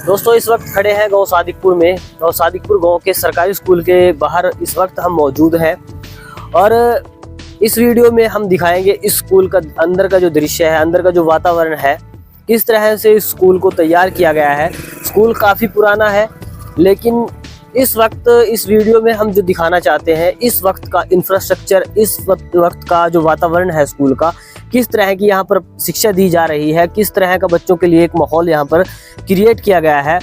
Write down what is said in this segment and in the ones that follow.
दोस्तों इस वक्त खड़े हैं गांव सादिकपुर में। गांव सादिकपुर गांव के सरकारी स्कूल के बाहर इस वक्त हम मौजूद हैं और इस वीडियो में हम दिखाएंगे इस स्कूल का अंदर का जो दृश्य है, अंदर का जो वातावरण है, किस तरह से इस स्कूल को तैयार किया गया है। स्कूल काफ़ी पुराना है, लेकिन इस वक्त इस वीडियो में हम जो दिखाना चाहते हैं इस वक्त का इंफ्रास्ट्रक्चर, इस वक्त का जो वातावरण है स्कूल का, किस तरह की यहाँ पर शिक्षा दी जा रही है, किस तरह का बच्चों के लिए एक माहौल यहाँ पर क्रिएट किया गया है।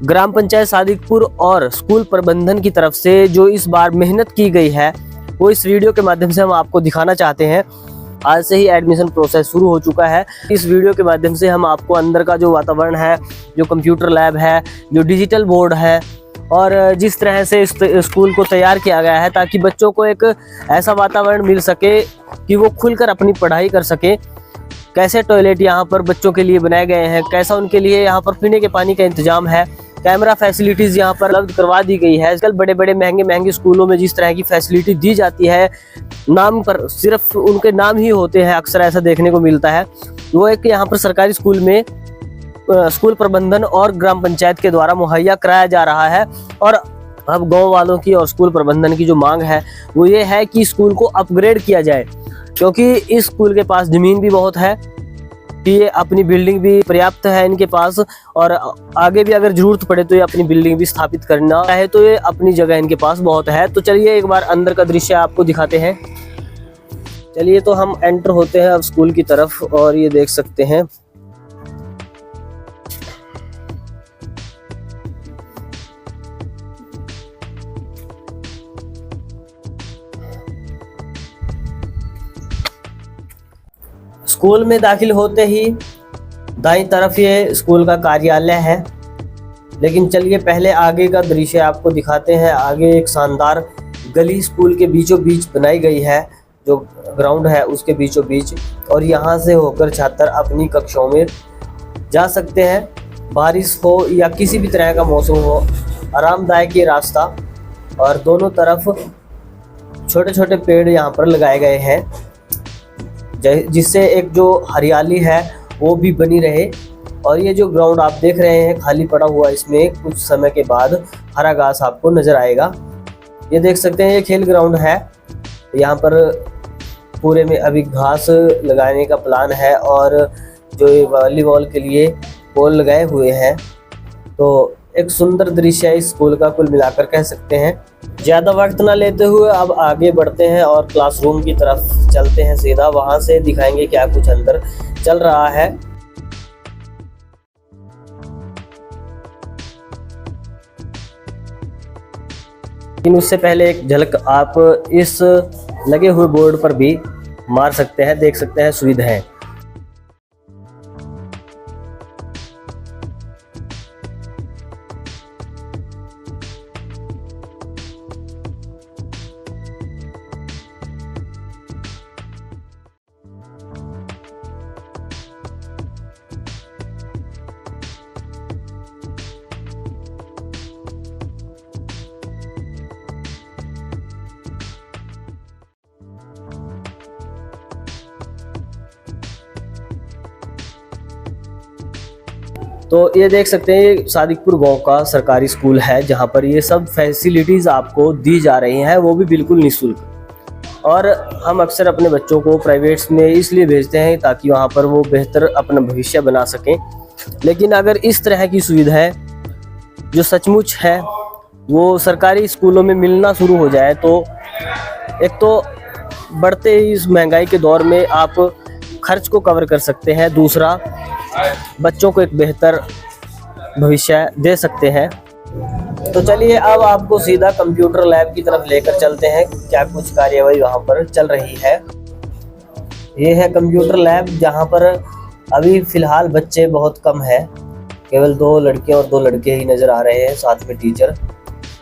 ग्राम पंचायत सादिकपुर और स्कूल प्रबंधन की तरफ से जो इस बार मेहनत की गई है वो इस वीडियो के माध्यम से हम आपको दिखाना चाहते हैं। आज से ही एडमिशन प्रोसेस शुरू हो चुका है। इस वीडियो के माध्यम से हम आपको अंदर का जो वातावरण है, जो कंप्यूटर लैब है, जो डिजिटल बोर्ड है और जिस तरह से इस स्कूल को तैयार किया गया है ताकि बच्चों को एक ऐसा वातावरण मिल सके कि वो खुलकर अपनी पढ़ाई कर सके। कैसे टॉयलेट यहाँ पर बच्चों के लिए बनाए गए हैं, कैसा उनके लिए यहाँ पर पीने के पानी का इंतजाम है, कैमरा फैसिलिटीज़ यहाँ पर उपलब्ध करवा दी गई है। आजकल बड़े बड़े महंगे स्कूलों में जिस तरह की फैसिलिटी दी जाती है, नाम पर सिर्फ उनके नाम ही होते हैं, अक्सर ऐसा देखने को मिलता है। वो एक यहाँ पर सरकारी स्कूल में स्कूल प्रबंधन और ग्राम पंचायत के द्वारा मुहैया कराया जा रहा है। और अब गांव वालों की और स्कूल प्रबंधन की जो मांग है वो ये है कि स्कूल को अपग्रेड किया जाए, क्योंकि इस स्कूल के पास ज़मीन भी बहुत है, ये अपनी बिल्डिंग भी पर्याप्त है इनके पास, और आगे भी अगर ज़रूरत पड़े तो ये अपनी बिल्डिंग भी स्थापित करना चाहे तो ये अपनी जगह इनके पास बहुत है। तो चलिए एक बार अंदर का दृश्य आपको दिखाते हैं। चलिए तो हम एंटर होते हैं अब स्कूल की तरफ और ये देख सकते हैं स्कूल में दाखिल होते ही दाईं तरफ ये स्कूल का कार्यालय है। लेकिन चलिए पहले आगे का दृश्य आपको दिखाते हैं। आगे एक शानदार गली स्कूल के बीचों बीच बनाई गई है, जो ग्राउंड है उसके बीचों बीच, और यहाँ से होकर छात्र अपनी कक्षाओं में जा सकते हैं। बारिश हो या किसी भी तरह का मौसम हो, आरामदायक ये रास्ता, और दोनों तरफ छोटे छोटे पेड़ यहाँ पर लगाए गए हैं जिससे एक जो हरियाली है वो भी बनी रहे। और ये जो ग्राउंड आप देख रहे हैं खाली पड़ा हुआ, इसमें कुछ समय के बाद हरा घास आपको नज़र आएगा। ये देख सकते हैं ये खेल ग्राउंड है, यहाँ पर पूरे में अभी घास लगाने का प्लान है और जो ये वॉलीबॉल के लिए बॉल लगाए हुए हैं। तो एक सुंदर दृश्य है इस स्कूल का, कुल मिलाकर कह सकते हैं। ज़्यादा वक्त ना लेते हुए अब आगे बढ़ते हैं और क्लासरूम की तरफ चलते हैं सीधा। वहाँ से दिखाएंगे क्या कुछ अंदर चल रहा है। लेकिन उससे पहले एक झलक आप इस लगे हुए बोर्ड पर भी मार सकते हैं, देख सकते हैं सुविधाएं। तो ये देख सकते हैं सादिकपुर गांव का सरकारी स्कूल है, जहां पर ये सब फैसिलिटीज़ आपको दी जा रही हैं, वो भी बिल्कुल निःशुल्क। और हम अक्सर अपने बच्चों को प्राइवेट्स में इसलिए भेजते हैं ताकि वहां पर वो बेहतर अपना भविष्य बना सकें। लेकिन अगर इस तरह की सुविधाएं जो सचमुच है वो सरकारी स्कूलों में मिलना शुरू हो जाए तो एक तो बढ़ते इस महंगाई के दौर में आप खर्च को कवर कर सकते हैं, दूसरा बच्चों को एक बेहतर भविष्य दे सकते हैं। तो चलिए अब आपको सीधा कंप्यूटर लैब की तरफ लेकर चलते हैं, क्या कुछ कार्यवाही वहाँ पर चल रही है। ये है कंप्यूटर लैब, जहाँ पर अभी फ़िलहाल बच्चे बहुत कम है, केवल 2 लड़कियाँ और 2 लड़के ही नज़र आ रहे हैं, साथ में टीचर,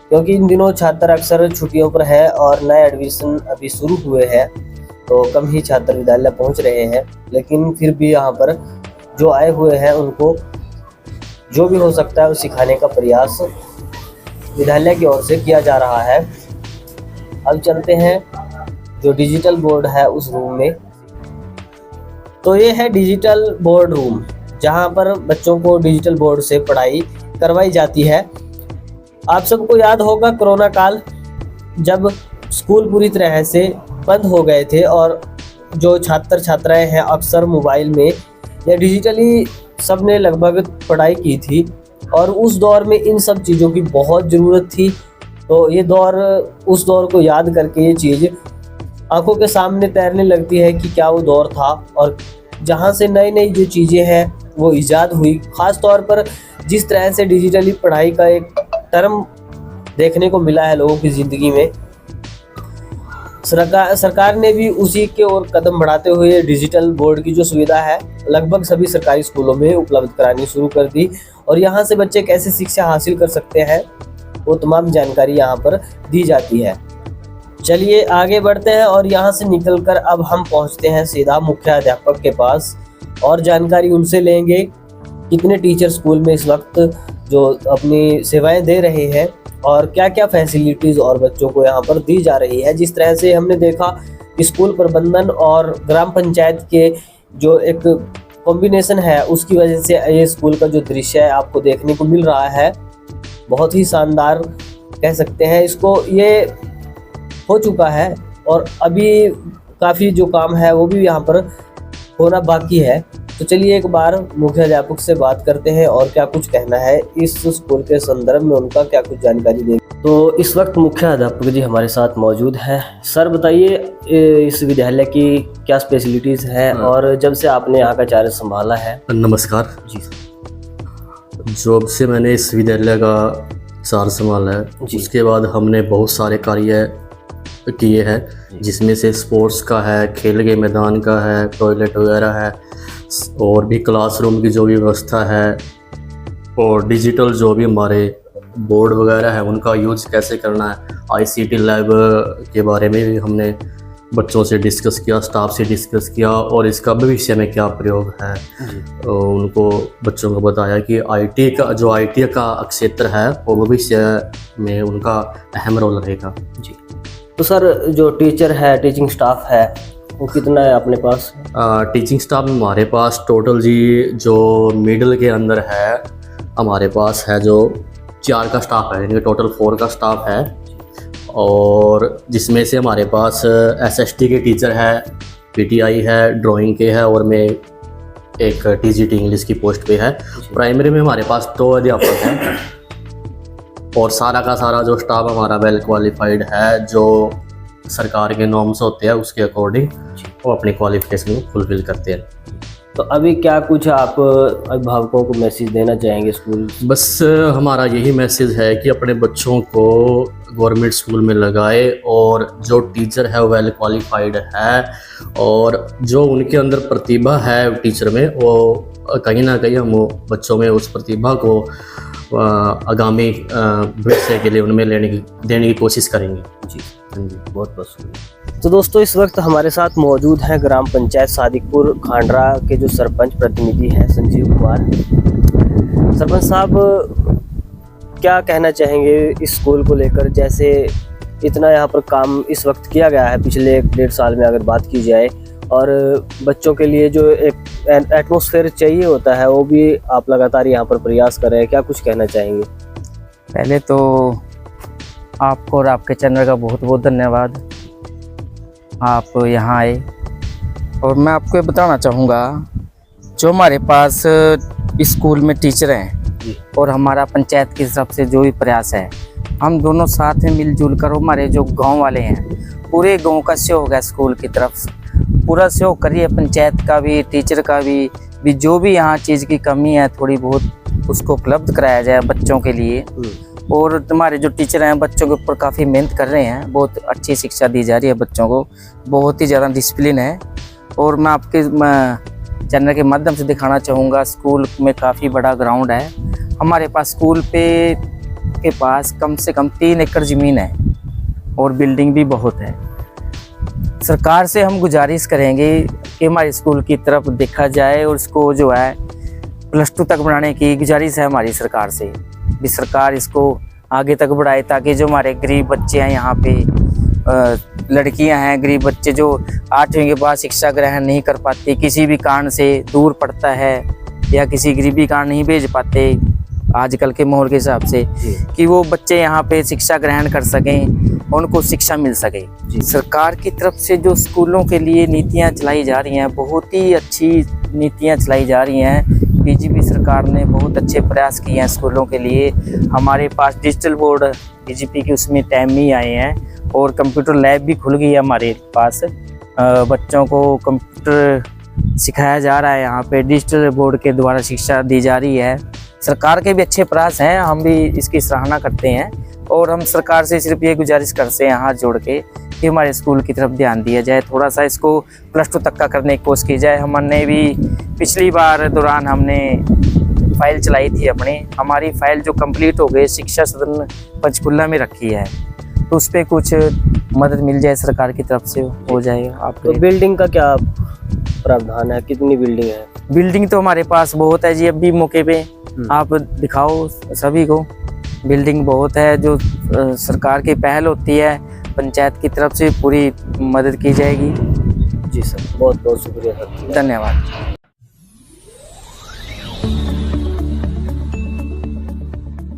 क्योंकि इन दिनों छात्र अक्सर छुट्टियों पर है और नए एडमिशन अभी शुरू हुए हैं, तो कम ही छात्र विद्यालय पहुँच रहे हैं। लेकिन फिर भी यहाँ पर जो आए हुए हैं उनको जो भी हो सकता है वो सिखाने का प्रयास विद्यालय की ओर से किया जा रहा है। अब चलते हैं जो डिजिटल बोर्ड है उस रूम में। तो ये है डिजिटल बोर्ड रूम, जहां पर बच्चों को डिजिटल बोर्ड से पढ़ाई करवाई जाती है। आप सबको याद होगा कोरोना काल, जब स्कूल पूरी तरह से बंद हो गए थे और जो छात्र छात्राएं हैं अक्सर मोबाइल में या डिजिटली सबने लगभग पढ़ाई की थी, और उस दौर में इन सब चीज़ों की बहुत ज़रूरत थी। तो ये दौर, उस दौर को याद करके ये चीज़ आंखों के सामने तैरने लगती है कि क्या वो दौर था, और जहाँ से नई नई जो चीज़ें हैं वो ईजाद हुई। ख़ास तौर पर जिस तरह से डिजिटली पढ़ाई का एक टर्म देखने को मिला है लोगों की ज़िंदगी में, सरकार ने भी उसी के ओर कदम बढ़ाते हुए डिजिटल बोर्ड की जो सुविधा है लगभग सभी सरकारी स्कूलों में उपलब्ध करानी शुरू कर दी, और यहाँ से बच्चे कैसे शिक्षा हासिल कर सकते हैं वो तमाम जानकारी यहाँ पर दी जाती है। चलिए आगे बढ़ते हैं और यहाँ से निकलकर अब हम पहुँचते हैं सीधा मुख्याध्यापक के पास और जानकारी उनसे लेंगे कितने टीचर स्कूल में इस वक्त जो अपनी सेवाएं दे रहे हैं और क्या क्या फैसिलिटीज़ और बच्चों को यहाँ पर दी जा रही है। जिस तरह से हमने देखा कि स्कूल प्रबंधन और ग्राम पंचायत के जो एक कॉम्बिनेशन है उसकी वजह से ये स्कूल का जो दृश्य है आपको देखने को मिल रहा है, बहुत ही शानदार कह सकते हैं इसको। ये हो चुका है और अभी काफ़ी जो काम है वो भी यहाँ पर होना बाकी है। तो चलिए एक बार मुख्याध्यापक से बात करते हैं और क्या कुछ कहना है इस स्कूल के संदर्भ में, उनका क्या कुछ जानकारी देंगे। तो इस वक्त मुख्याध्यापक जी हमारे साथ मौजूद हैं। सर बताइए इस विद्यालय की क्या स्पेशलिटीज़ हैं और जब से आपने यहाँ का कार्य संभाला है। नमस्कार जी। जब से मैंने इस विद्यालय का कार्य संभाला है उसके बाद हमने बहुत सारे कार्य किए हैं, जिसमें से स्पोर्ट्स का है, खेल के मैदान का है, टॉयलेट वगैरह है, और भी क्लासरूम की जो भी व्यवस्था है, और डिजिटल जो भी हमारे बोर्ड वगैरह है उनका यूज़ कैसे करना है। आईसीटी लैब के बारे में भी हमने बच्चों से डिस्कस किया, स्टाफ से डिस्कस किया, और इसका भविष्य में क्या प्रयोग है तो उनको बच्चों को बताया कि आईटी का क्षेत्र है वो भविष्य में उनका अहम रोल रहेगा जी। तो सर जो टीचर है, टीचिंग स्टाफ है वो कितना है अपने पास? टीचिंग स्टाफ हमारे पास टोटल जी जो मिडिल के अंदर है हमारे पास है जो 4 का स्टाफ है, यानी टोटल 4 का स्टाफ है, और जिसमें से हमारे पास एसएसटी के टीचर है, पीटीआई है, ड्राइंग के है, और मैं एक टीजीटी इंग्लिश की पोस्ट पे है। प्राइमरी में हमारे पास 2 अध्यापक हैं और सारा का सारा जो स्टाफ हमारा वेल क्वालिफाइड है, जो सरकार के नॉर्म्स होते हैं उसके अकॉर्डिंग वो अपनी क्वालिफिकेशन को फुलफिल करते हैं। तो अभी क्या कुछ आप अभिभावकों को मैसेज देना चाहेंगे स्कूल? बस हमारा यही मैसेज है कि अपने बच्चों को गवर्नमेंट स्कूल में लगाए, और जो टीचर है वेल क्वालिफाइड है, और जो उनके अंदर प्रतिभा है टीचर में वो कहीं ना कहीं हम बच्चों में उस प्रतिभा को आगामी भविष्य के लिए उनमें देने की कोशिश करेंगे जी। बहुत बहुत शुक्रिया। तो दोस्तों इस वक्त हमारे साथ मौजूद हैं ग्राम पंचायत सादिकपुर खांडरा के जो सरपंच प्रतिनिधि हैं संजीव कुमार। सरपंच साहब क्या कहना चाहेंगे इस स्कूल को लेकर? जैसे इतना यहाँ पर काम इस वक्त किया गया है पिछले 1.5 साल में अगर बात की जाए, और बच्चों के लिए जो एक एटमॉस्फेयर चाहिए होता है वो भी आप लगातार यहाँ पर प्रयास कर रहे हैं, क्या कुछ कहना चाहेंगे? पहले तो आपको और आपके चैनल का बहुत बहुत धन्यवाद, आप यहाँ आए। और मैं आपको ये बताना चाहूँगा जो हमारे पास स्कूल में टीचर हैं और हमारा पंचायत की तरफ से जो भी प्रयास है, हम दोनों साथ में मिलजुल कर हमारे जो गांव वाले हैं पूरे गांव का सहयोग है, स्कूल की तरफ पूरा सहयोग करिए, पंचायत का भी टीचर का भी जो भी यहाँ चीज़ की कमी है थोड़ी बहुत उसको उपलब्ध कराया जाए बच्चों के लिए। और तुम्हारे जो टीचर हैं बच्चों के ऊपर काफ़ी मेहनत कर रहे हैं, बहुत अच्छी शिक्षा दी जा रही है बच्चों को, बहुत ही ज़्यादा डिसिप्लिन है। और मैं आपके चैनल के माध्यम से दिखाना चाहूँगा स्कूल में काफ़ी बड़ा ग्राउंड है हमारे पास। स्कूल के पास कम से कम 3 एकड़ ज़मीन है और बिल्डिंग भी बहुत है। सरकार से हम गुजारिश करेंगे कि हमारे स्कूल की तरफ देखा जाए और इसको जो है +2 तक बढ़ाने की गुजारिश है हमारी सरकार से भी। सरकार इसको आगे तक बढ़ाए ताकि जो हमारे गरीब बच्चे हैं यहाँ पे, लड़कियां हैं, गरीब बच्चे जो 8वीं के बाद शिक्षा ग्रहण नहीं कर पाते, किसी भी कारण से दूर पड़ता है या किसी गरीबी कारण नहीं भेज पाते आजकल के माहौल के हिसाब से, कि वो बच्चे यहाँ पे शिक्षा ग्रहण कर सकें, उनको शिक्षा मिल सके। सरकार की तरफ से जो स्कूलों के लिए नीतियाँ चलाई जा रही हैं, बहुत ही अच्छी नीतियाँ चलाई जा रही हैं। बीजेपी सरकार ने बहुत अच्छे प्रयास किए हैं स्कूलों के लिए। हमारे पास डिजिटल बोर्ड बीजेपी के उसमें टाइम में ही आए हैं, और कंप्यूटर लैब भी खुल गई है हमारे पास। बच्चों को कंप्यूटर सिखाया जा रहा है, यहाँ पे डिजिटल बोर्ड के द्वारा शिक्षा दी जा रही है। सरकार के भी अच्छे प्रयास हैं, हम भी इसकी सराहना करते हैं, और हम सरकार से सिर्फ ये गुजारिश करते हैं हाथ जोड़ के कि हमारे स्कूल की तरफ ध्यान दिया जाए, थोड़ा सा इसको +2 तक का करने की कोशिश की जाए। हमने भी पिछली बार दौरान हमने फाइल चलाई थी अपनी, हमारी फाइल जो कंप्लीट हो गई शिक्षा सदन पंचकुला में रखी है, तो उस पर कुछ मदद मिल जाए सरकार की तरफ से हो जाएगा। आपको तो बिल्डिंग का क्या प्रावधान है, कितनी बिल्डिंग है? बिल्डिंग तो हमारे पास बहुत है जी, अभी मौके पे आप दिखाओ सभी को। बिल्डिंग बहुत है, जो सरकार की पहल होती है पंचायत की तरफ से पूरी मदद की जाएगी। जी सर, बहुत बहुत शुक्रिया सर। धन्यवाद।